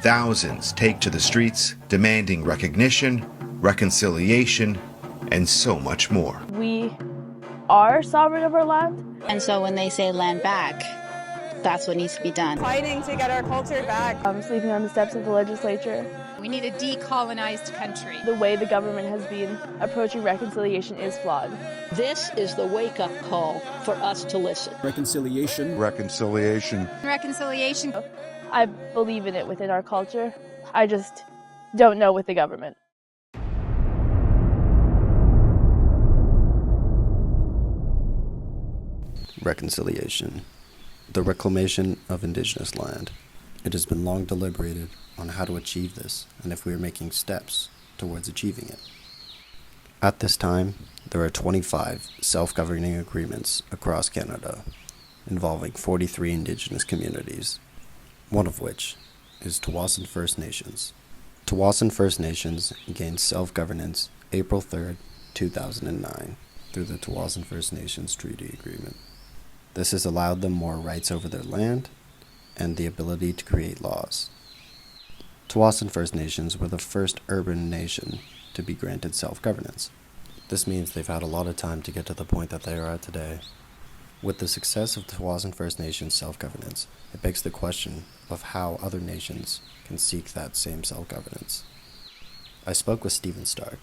Thousands take to the streets demanding recognition, reconciliation, and so much more. We are sovereign of our land. And so when they say land back, that's what needs to be done. Fighting to get our culture back. Sleeping on the steps of the legislature. We need a decolonized country. The way the government has been approaching reconciliation is flawed. This is the wake-up call for us to listen. Reconciliation. Reconciliation. Reconciliation. I believe in it within our culture. I just don't know with the government. Reconciliation. The reclamation of Indigenous land. It has been long deliberated on how to achieve this and if we are making steps towards achieving it. At this time, there are 25 self-governing agreements across Canada involving 43 Indigenous communities, one of which is Tsawwassen First Nations. Tsawwassen First Nations gained self-governance April 3rd, 2009 through the Tsawwassen First Nations Treaty Agreement. This has allowed them more rights over their land and the ability to create laws. Tsawwassen First Nations were the first urban nation to be granted self-governance. This means they've had a lot of time to get to the point that they are at today. With the success of Tsawwassen First Nations self-governance, it begs the question of how other nations can seek that same self-governance. I spoke with Stephen Stark,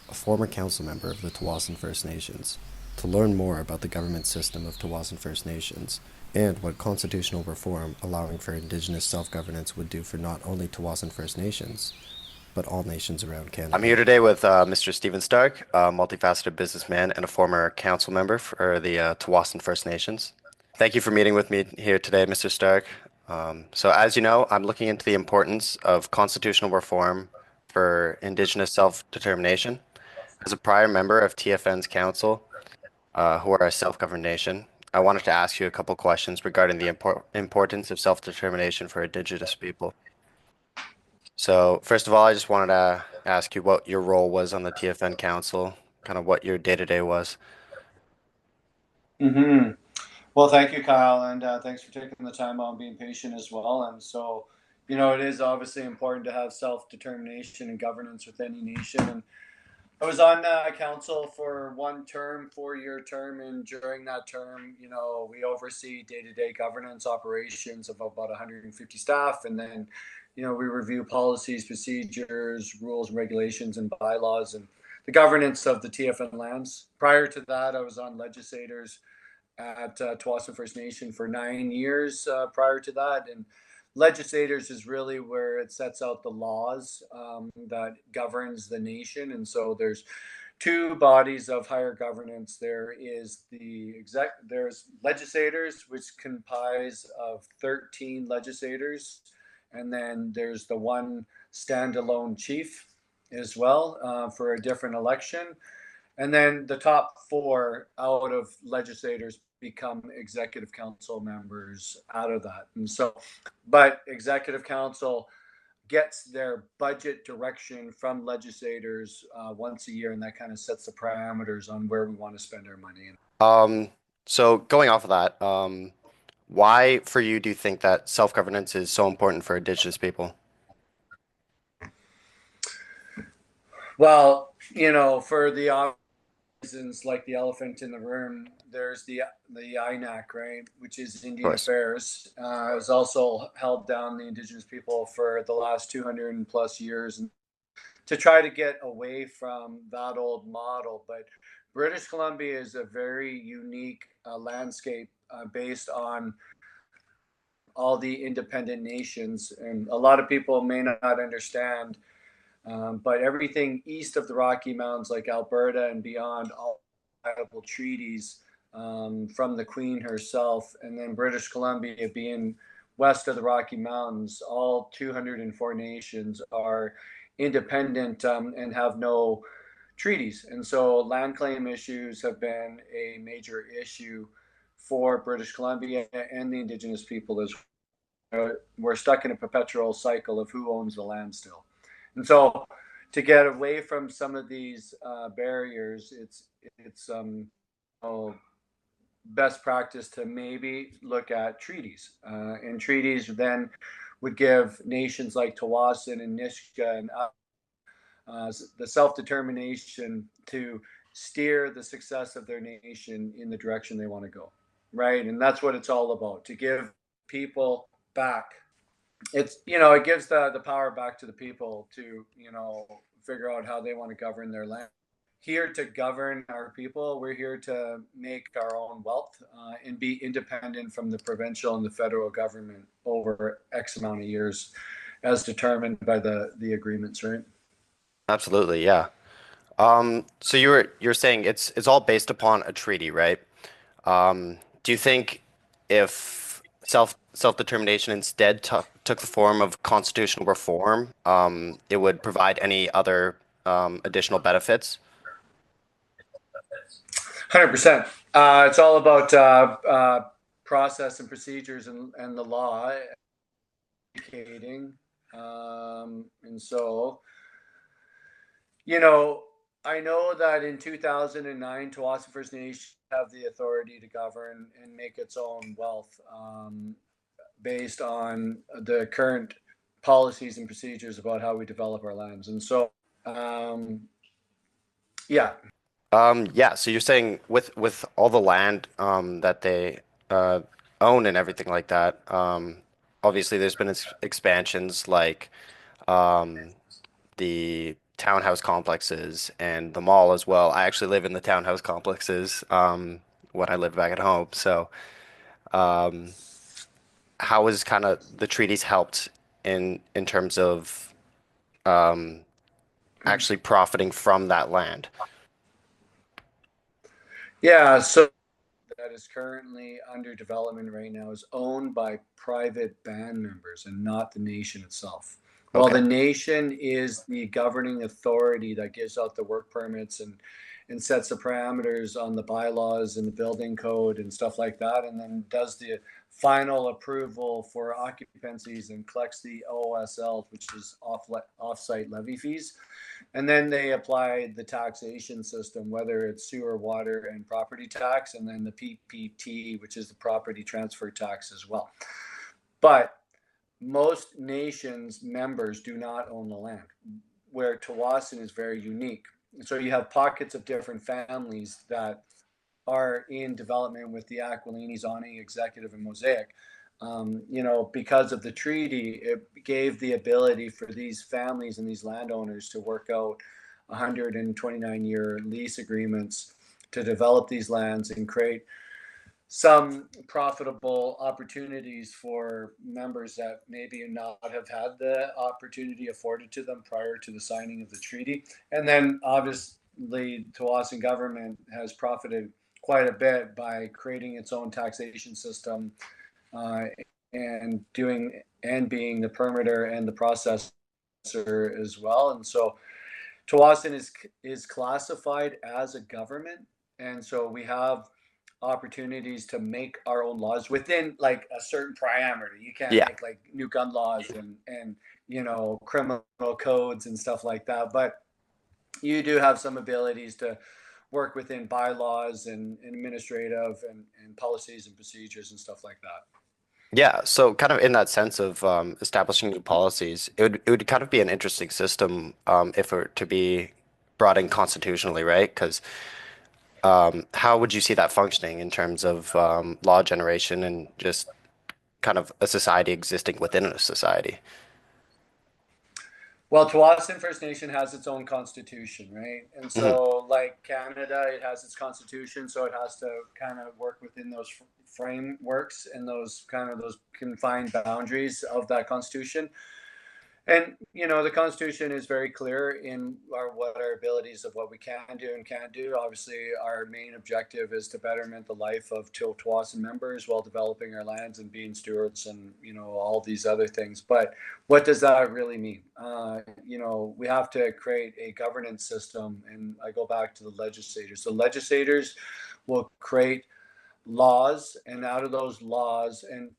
a former council member of the Tsawwassen First Nations, to learn more about the government system of Tsawwassen First Nations and what constitutional reform allowing for Indigenous self-governance would do for not only Tsawwassen First Nations, but all nations around Canada. I'm here today with Mr. Stephen Stark, a multifaceted businessman and a former council member for the Tsawwassen First Nations. Thank you for meeting with me here today, Mr. Stark. So as you know, I'm looking into the importance of constitutional reform for Indigenous self-determination. As a prior member of TFN's council, who are a self-governed nation, I wanted to ask you a couple questions regarding the importance of self-determination for Indigenous people. So first of all, I just wanted to ask you what your role was on the TFN council, kind of what your day-to-day was. Well, thank you, Kyle, and thanks for taking the time out and being patient as well. And so, you know, it is obviously important to have self-determination and governance with any nation. And I was on council for one term, 4-year term, and during that term, you know, we oversee day-to-day governance operations of about 150 staff, and then, you know, we review policies, procedures, rules, and regulations, and bylaws, and the governance of the TFN lands. Prior to that, I was on legislators at Tsawwassen First Nation for 9 years prior to that, and legislators is really where it sets out the laws that governs the nation. And so there's two bodies of higher governance. There is there's legislators, which comprise of 13 legislators, and then there's the one standalone chief as well for a different election. And then the top 4 out of legislators become executive council members out of that. And so, but executive council gets their budget direction from legislators once a year, and that kind of sets the parameters on where we want to spend our money. So going off of that, why for you do you think that self-governance is so important for Indigenous people? Well, you know, for the reasons like the elephant in the room, there's the INAC, right, which is Indian Affairs. Has also held down the Indigenous people for the last 200 plus years to try to get away from that old model. But British Columbia is a very unique landscape based on all the independent nations, and a lot of people may not understand. But everything east of the Rocky Mountains, like Alberta and beyond, all compatible treaties from the Queen herself, and then British Columbia being west of the Rocky Mountains, all 204 nations are independent and have no treaties. And so land claim issues have been a major issue for British Columbia and the Indigenous people as well. We're stuck in a perpetual cycle of who owns the land still. And so to get away from some of these barriers, it's best practice to maybe look at treaties. And treaties then would give nations like Tsawwassen and Nishka and the self-determination to steer the success of their nation in the direction they want to go, right? And that's what it's all about, to give people back. It's, it gives the power back to the people to, figure out how they want to govern their land. Here to govern our people. We're here to make our own wealth and be independent from the provincial and the federal government over X amount of years, as determined by the agreements, right? Absolutely, yeah. So you're saying it's all based upon a treaty, right? Do you think if self-determination instead took the form of constitutional reform, it would provide any other additional benefits? 100%. It's all about process and procedures and the law, educating. And so, I know that in 2009, Tsawwassen First Nations have the authority to govern and make its own wealth based on the current policies and procedures about how we develop our lands. And so, yeah. Yeah, so you're saying with all the land that they own and everything like that, obviously there's been expansions like the townhouse complexes and the mall as well. I actually live in the townhouse complexes when I live back at home. So how has kind of the treaties helped in terms of actually profiting from that land? Yeah, so that is currently under development right now is owned by private band members and not the nation itself. While Okay. the nation is the governing authority that gives out the work permits and sets the parameters on the bylaws and the building code and stuff like that, and then does the final approval for occupancies and collects the OSL, which is off-site levy fees. And then they apply the taxation system, whether it's sewer, water, and property tax, and then the PPT, which is the property transfer tax as well. But most nations members do not own the land, where Tsawwassen is very unique. So you have pockets of different families that are in development with the Aquilini, Zoning, Executive, and Mosaic. Because of the treaty, it gave the ability for these families and these landowners to work out 129-year lease agreements to develop these lands and create some profitable opportunities for members that maybe not have had the opportunity afforded to them prior to the signing of the treaty. And then obviously Tsawwassen government has profited quite a bit by creating its own taxation system and being the permitter and the processor as well. And so Tsawwassen is classified as a government, and so we have opportunities to make our own laws within like a certain parameter. You can't Yeah. make like new gun laws and criminal codes and stuff like that, but you do have some abilities to work within bylaws and administrative and policies and procedures and stuff like that. Yeah, so kind of in that sense of establishing new policies, it would kind of be an interesting system if it were to be brought in constitutionally, right? Because how would you see that functioning in terms of law generation and just kind of a society existing within a society? Well, Tsawwassen First Nation has its own constitution, right? And Hmm. so, like Canada, it has its constitution, so it has to kind of work within those frameworks and those confined boundaries of that constitution. And the Constitution is very clear in what our abilities of what we can do and can't do. Obviously, our main objective is to betterment the life of Tsawwassen members while developing our lands and being stewards and all these other things. But what does that really mean? We have to create a governance system, and I go back to the legislators. So legislators will create laws, and out of those laws, and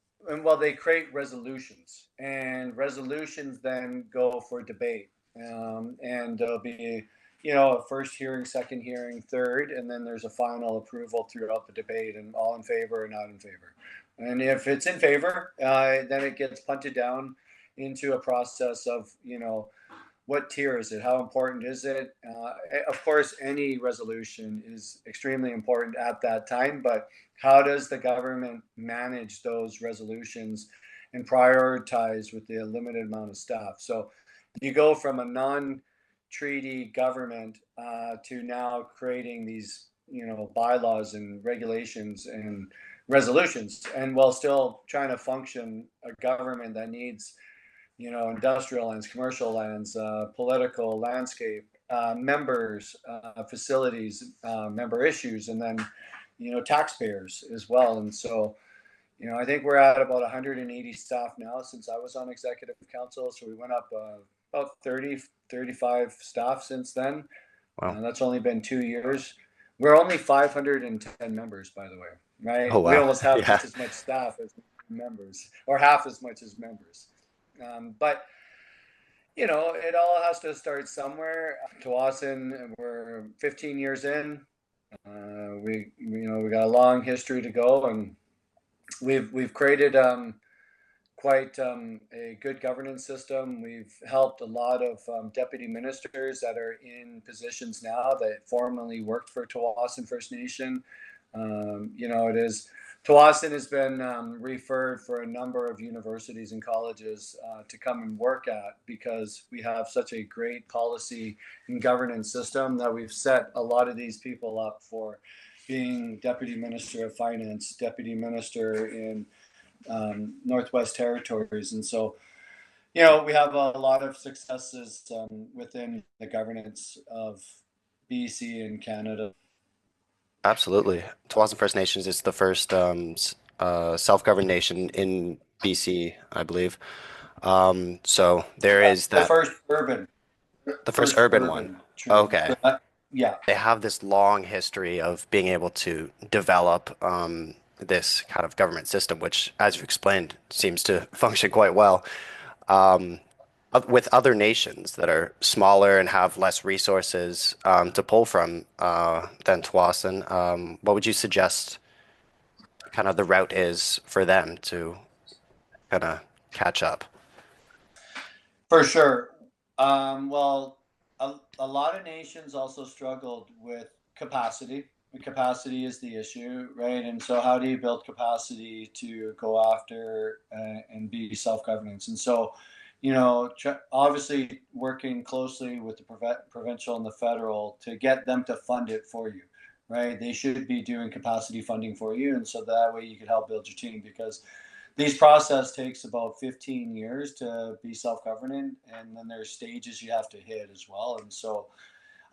well, they create resolutions, and resolutions then go for debate, and there'll be a first hearing, second hearing, third, and then there's a final approval throughout the debate, and all in favor or not in favor. And if it's in favor, then it gets punted down into a process of, what tier is it? How important is it? Of course, any resolution is extremely important at that time, but how does the government manage those resolutions and prioritize with the limited amount of staff? So you go from a non-treaty government to now creating these, bylaws and regulations and resolutions, and while still trying to function a government that needs industrial lands, commercial lands, political landscape, members, facilities, member issues, and then, taxpayers as well. And so, I think we're at about 180 staff now since I was on executive council. So we went up about 30, 35 staff since then. Wow. That's only been 2 years. We're only 510 members, by the way, right? Oh, wow. We almost have Yeah. just as much staff as members, or half as much as members. But it all has to start somewhere. Tsawwassen, we're 15 years in. We got a long history to go, and we've created quite a good governance system. We've helped a lot of deputy ministers that are in positions now that formerly worked for Tsawwassen First Nation. Tsawwassen has been referred for a number of universities and colleges to come and work at, because we have such a great policy and governance system that we've set a lot of these people up for being Deputy Minister of Finance, Deputy Minister in Northwest Territories. And so, we have a lot of successes within the governance of BC and Canada. Absolutely. Tsawwassen First Nations is the first self-governed nation in BC, I believe. So there is the that. first urban. The first urban one. Okay. Yeah. They have this long history of being able to develop this kind of government system, which, as you explained, seems to function quite well. With other nations that are smaller and have less resources to pull from than Tsawwassen, what would you suggest kind of the route is for them to kind of catch up? For sure. Well, a lot of nations also struggled with capacity. Capacity is the issue, right? And so how do you build capacity to go after and be self-governance? And so, obviously working closely with the provincial and the federal to get them to fund it for you, right? They should be doing capacity funding for you. And so that way you can help build your team, because these process takes about 15 years to be self-governing. And then there's stages you have to hit as well. And so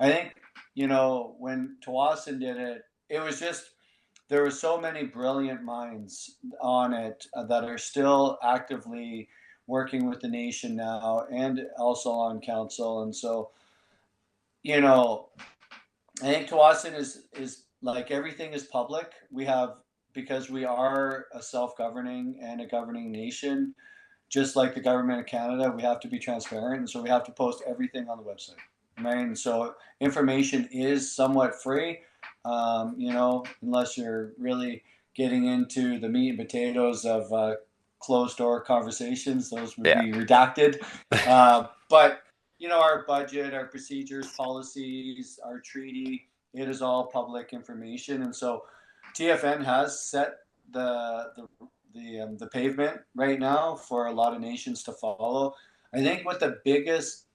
I think, when Tsawwassen did it, it was just, there were so many brilliant minds on it that are still actively working with the nation now and also on council. And so, I think Tsawwassen is like, everything is public. Because we are a self-governing and a governing nation, just like the government of Canada, we have to be transparent. And so we have to post everything on the website, right? And so information is somewhat free, unless you're really getting into the meat and potatoes of closed door conversations. Those would be redacted. But, our budget, our procedures, policies, our treaty, it is all public information. And so TFN has set the pavement right now for a lot of nations to follow. I think what the biggest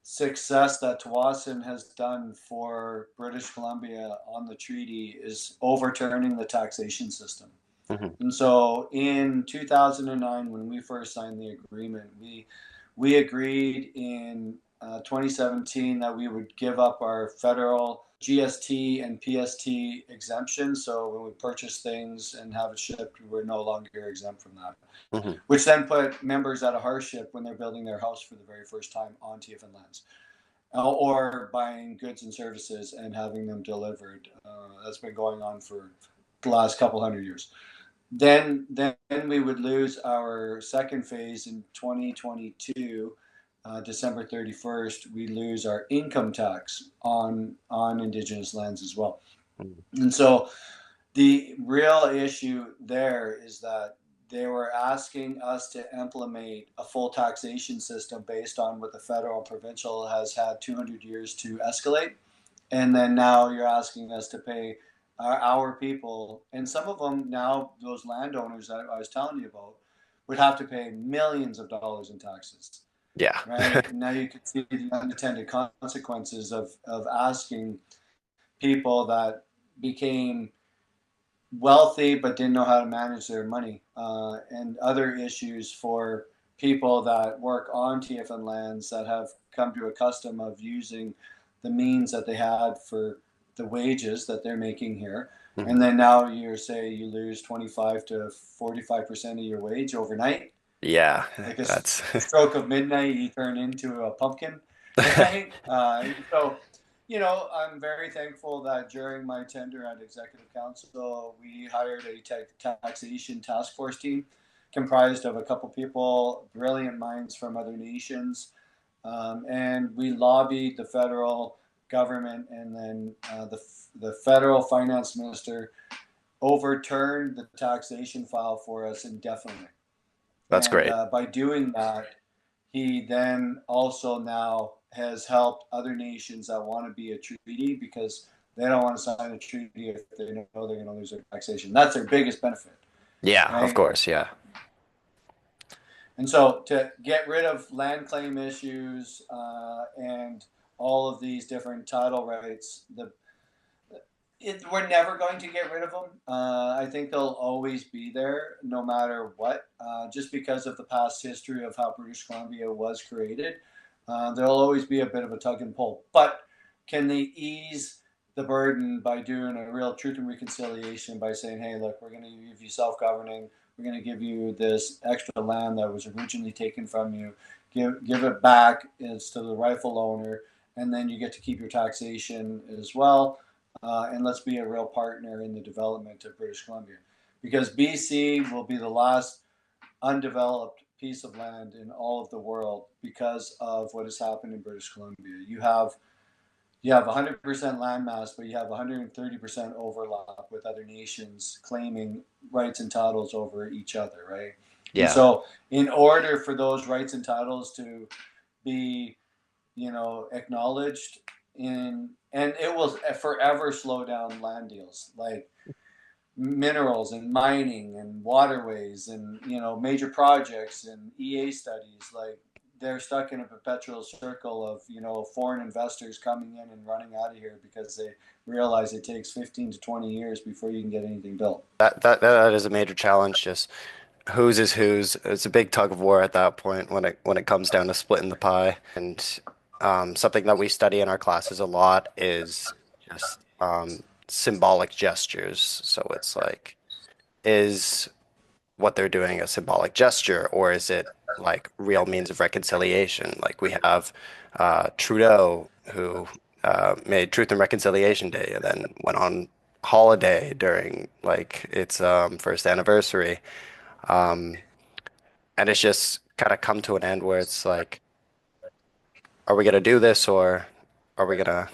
success that Tsawwassen has done for British Columbia on the treaty is overturning the taxation system. Mm-hmm. And so in 2009, when we first signed the agreement, we agreed in 2017 that we would give up our federal GST and PST exemption. So when we purchase things and have it shipped, we're no longer exempt from that. Mm-hmm. Which then put members at a hardship when they're building their house for the very first time on TFN lands, or buying goods and services and having them delivered. That's been going on for the last couple hundred years. Then we would lose our second phase in 2022. December 31st, we lose our income tax on Indigenous lands as well. And so the real issue there is that they were asking us to implement a full taxation system based on what the federal and provincial has had 200 years to escalate. And then now you're asking us to pay our people, and some of them now, those landowners that I was telling you about, would have to pay millions of dollars in taxes. Yeah. Right? And now you can see the unintended consequences of asking people that became wealthy but didn't know how to manage their money, and other issues for people that work on TFN lands that have come to a custom of using the means that they had for the wages that they're making here. Mhm. And then now you say you lose 25 to 45% of your wage overnight. Yeah, Like a that's stroke of midnight, you turn into a pumpkin, right? So, you know, I'm very thankful that during my tenure at Executive Council, we hired a taxation task force team comprised of a couple people, brilliant minds from other nations, and we lobbied the federal government, and then the federal finance minister overturned the taxation file for us indefinitely. that's And great. by doing that, he then also now has helped other nations that want to be a treaty, because they don't want to sign a treaty if they know they're going to lose their taxation. That's their biggest benefit, Yeah, of right? course. Yeah. And so to get rid of land claim issues, and all of these different title rights, we're never going to get rid of them. I think they'll always be there no matter what, just because of the past history of how British Columbia was created. There'll always be a bit of a tug and pull. But can they ease the burden by doing a real truth and reconciliation, by saying, hey, look, we're going to give you self-governing. We're going to give you this extra land that was originally taken from you. Give it back as to the rightful owner, and then you get to keep your taxation as well. And let's be a real partner in the development of British Columbia, because BC will be the last undeveloped piece of land in all of the world because of what has happened in British Columbia. You have 100% landmass, but you have 130% overlap with other nations claiming rights and titles over each other, right? And Yeah. so, in order for those rights and titles to be, acknowledged and it will forever slow down land deals like minerals and mining and waterways and major projects and EA studies. Like, they're stuck in a perpetual circle of foreign investors coming in and running out of here because they realize it takes 15 to 20 years before you can get anything built. That is a major challenge. Just whose is whose. It's a big tug of war at that point when it comes down to splitting the pie. And something that we study in our classes a lot is just symbolic gestures. So it's like, is what they're doing a symbolic gesture, or is it like real means of reconciliation? Like we have Trudeau, who made Truth and Reconciliation Day and then went on holiday during like its first anniversary. Um, and it's just kind of come to an end where it's like, are we gonna do this, or are we gonna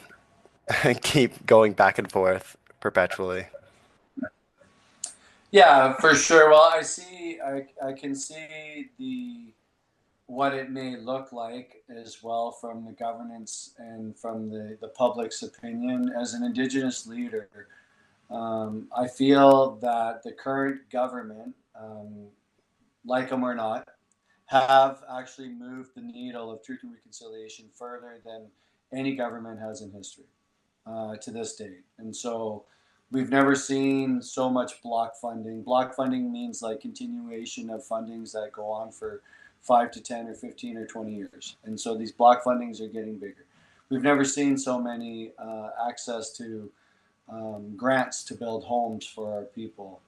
keep going back and forth perpetually? Yeah, for sure. Well, I can see what it may look like as well from the governance and from the public's opinion. As an Indigenous leader, I feel that the current government, like them or not, have actually moved the needle of truth and reconciliation further than any government has in history, to this date. And so we've never seen so much block funding. Block funding means like continuation of fundings that go on for 5 to 10 or 15 or 20 years. And so these block fundings are getting bigger. We've never seen so many access to grants to build homes for our people.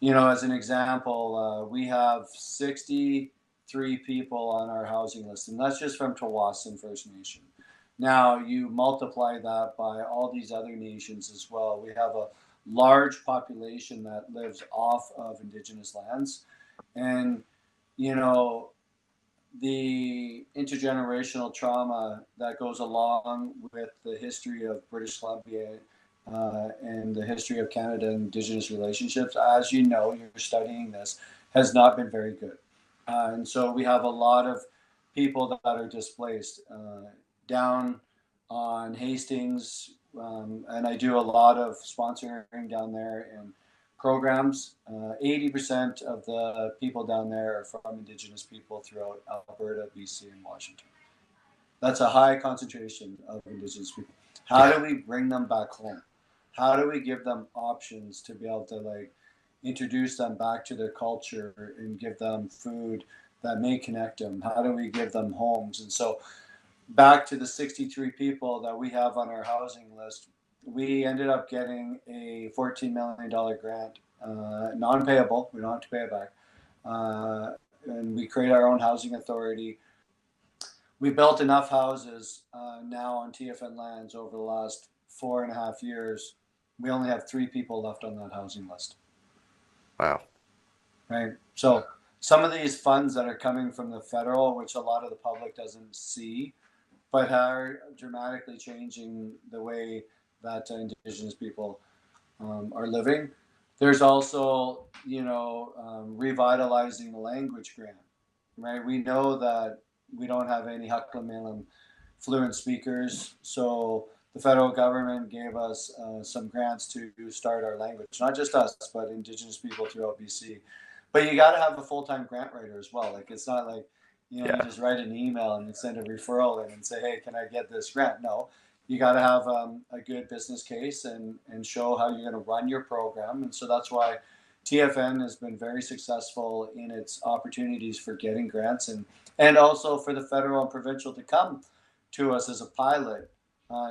As an example, we have 63 people on our housing list, and that's just from Tsawwassen First Nation. Now, you multiply that by all these other nations as well. We have a large population that lives off of Indigenous lands. And, the intergenerational trauma that goes along with the history of British Columbia and the history of Canada and Indigenous relationships, as you know, you're studying this, has not been very good. And so we have a lot of people that are displaced down on Hastings, and I do a lot of sponsoring down there and programs. 80% of the people down there are from Indigenous people throughout Alberta, BC, and Washington. That's a high concentration of Indigenous people. How do we bring them back home? How do we give them options to be able to like introduce them back to their culture and give them food that may connect them? How do we give them homes? And so back to the 63 people that we have on our housing list, we ended up getting a $14 million grant, non-payable. We don't have to pay it back. And we create our own housing authority. We built enough houses now on TFN lands over the last 4.5 years. We only have 3 people left on that housing list. Wow. Right. So some of these funds that are coming from the federal, which a lot of the public doesn't see, but are dramatically changing the way that Indigenous people are living. There's also, revitalizing the language grant, right? We know that we don't have any Hakla fluent speakers, so the federal government gave us some grants to start our language, not just us, but Indigenous people throughout BC. But you got to have a full-time grant writer as well. Like, it's not like, you just write an email and you send a referral in and say, hey, can I get this grant? No, you got to have a good business case and show how you're going to run your program. And so that's why TFN has been very successful in its opportunities for getting grants and also for the federal and provincial to come to us as a pilot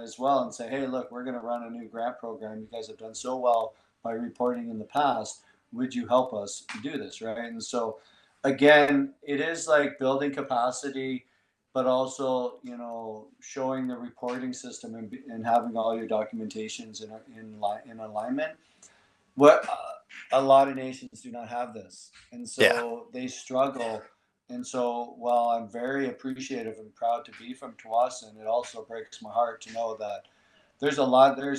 as well and say, hey, look, we're going to run a new grant program. You guys have done so well by reporting in the past. Would you help us do this, right? And so, again, it is like building capacity, but also, showing the reporting system and having all your documentations in alignment. What a lot of nations do not have this, and so they struggle. And so, while I'm very appreciative and proud to be from Tsawwassen, it also breaks my heart to know that there's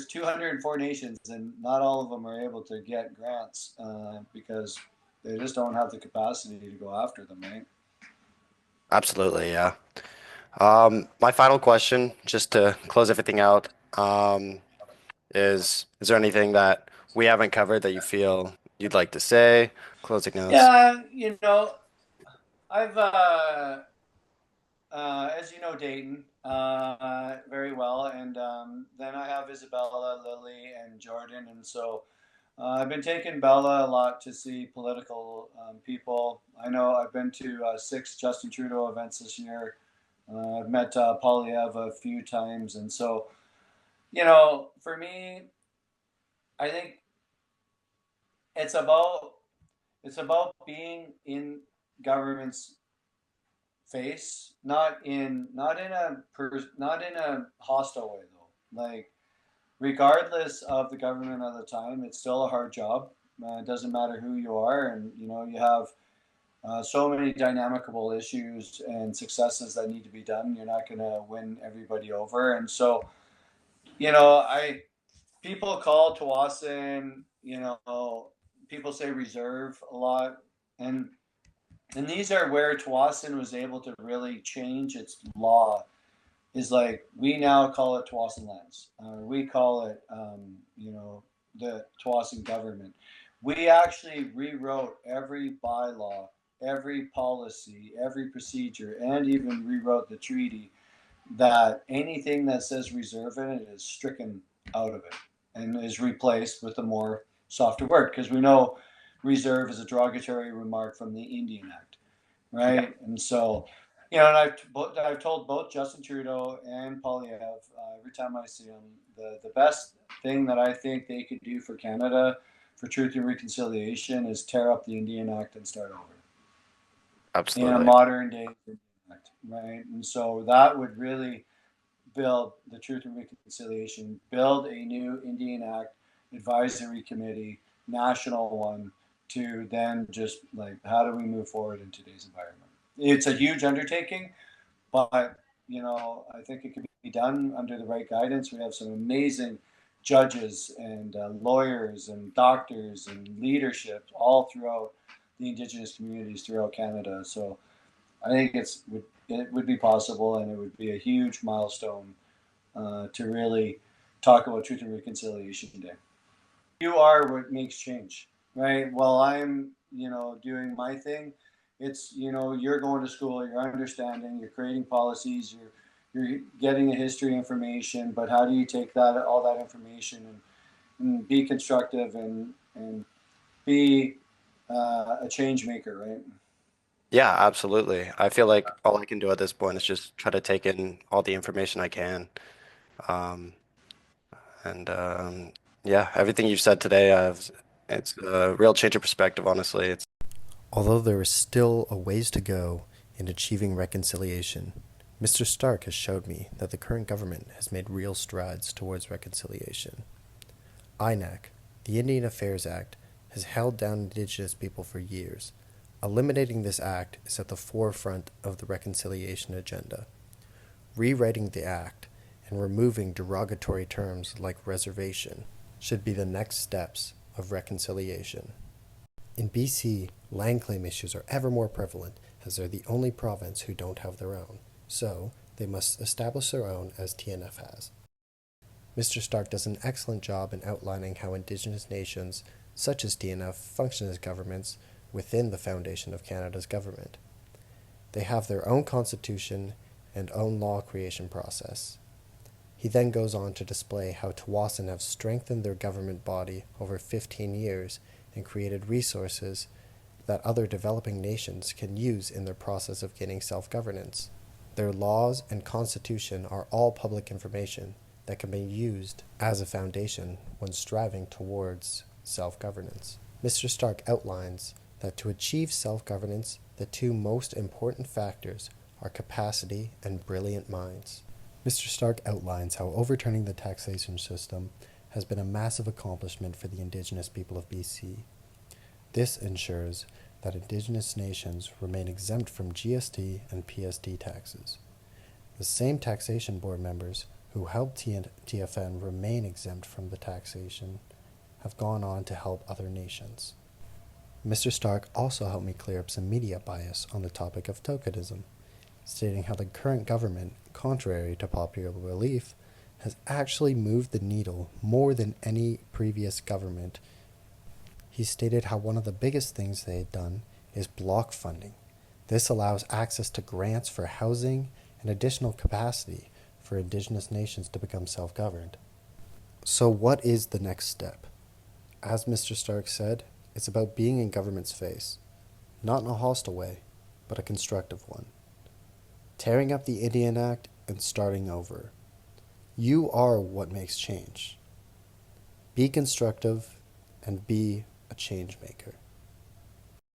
204 nations, and not all of them are able to get grants because they just don't have the capacity to go after them, right? Absolutely, yeah. My final question, just to close everything out, is there anything that we haven't covered that you feel you'd like to say? Closing notes. Yeah, I've as you know, Dayton very well, and then I have Isabella, Lily, and Jordan, and so I've been taking Bella a lot to see political people. I know I've been to 6 Justin Trudeau events this year. I've met Polyev a few times, and so for me, I think it's about being in government's face, not in a hostile way though. Like, regardless of the government at the time, it's still a hard job. It doesn't matter who you are, and you have so many dynamicable issues and successes that need to be done. You're not going to win everybody over, and so I people call Tsawwassen, people say reserve a lot, and these are where Tsawwassen was able to really change its law. Is like, we now call it Tsawwassen lands. We call it, the Tsawwassen government. We actually rewrote every bylaw, every policy, every procedure, and even rewrote the treaty that anything that says reserve in it is stricken out of it and is replaced with a more softer word, because we know reserve is a derogatory remark from the Indian Act, right? And so, and I've told both Justin Trudeau and Polyev every time I see them, the best thing that I think they could do for Canada for truth and reconciliation is tear up the Indian Act and start over. Absolutely. In a modern day Act, right? And so that would really build the truth and reconciliation, build a new Indian Act advisory committee, national one, to then just like, how do we move forward in today's environment? It's a huge undertaking, but I think it can be done under the right guidance. We have some amazing judges and lawyers and doctors and leadership all throughout the Indigenous communities throughout Canada. So I think it would be possible, and it would be a huge milestone to really talk about Truth and Reconciliation Day. You are what makes change, right? While I'm, doing my thing, it's, you're going to school, you're understanding, you're creating policies, you're getting a history information, but how do you take all that information and be constructive and be a change maker, right? Yeah, absolutely. I feel like all I can do at this point is just try to take in all the information I can. Um, and yeah, everything you've said today, it's a real change of perspective, honestly. Although there is still a ways to go in achieving reconciliation, Mr. Stark has showed me that the current government has made real strides towards reconciliation. INAC, the Indian Affairs Act, has held down Indigenous people for years. Eliminating this act is at the forefront of the reconciliation agenda. Rewriting the act and removing derogatory terms like reservation should be the next steps of reconciliation. In BC, land claim issues are ever more prevalent as they're the only province who don't have their own, so they must establish their own as TNF has. Mr. Stark does an excellent job in outlining how Indigenous nations, such as TNF, function as governments within the foundation of Canada's government. They have their own constitution and own law creation process. He then goes on to display how Tsawwassen have strengthened their government body over 15 years and created resources that other developing nations can use in their process of gaining self-governance. Their laws and constitution are all public information that can be used as a foundation when striving towards self-governance. Mr. Stark outlines that to achieve self-governance, the two most important factors are capacity and brilliant minds. Mr. Stark outlines how overturning the taxation system has been a massive accomplishment for the Indigenous people of BC. This ensures that Indigenous nations remain exempt from GST and PST taxes. The same taxation board members who helped TFN remain exempt from the taxation have gone on to help other nations. Mr. Stark also helped me clear up some media bias on the topic of tokenism, stating how the current government, contrary to popular belief, has actually moved the needle more than any previous government. He stated how one of the biggest things they had done is block funding. This allows access to grants for housing and additional capacity for Indigenous nations to become self-governed. So what is the next step? As Mr. Stark said, it's about being in government's face, not in a hostile way, but a constructive one. Tearing up the Indian Act and starting over. You are what makes change. Be constructive and be a change maker.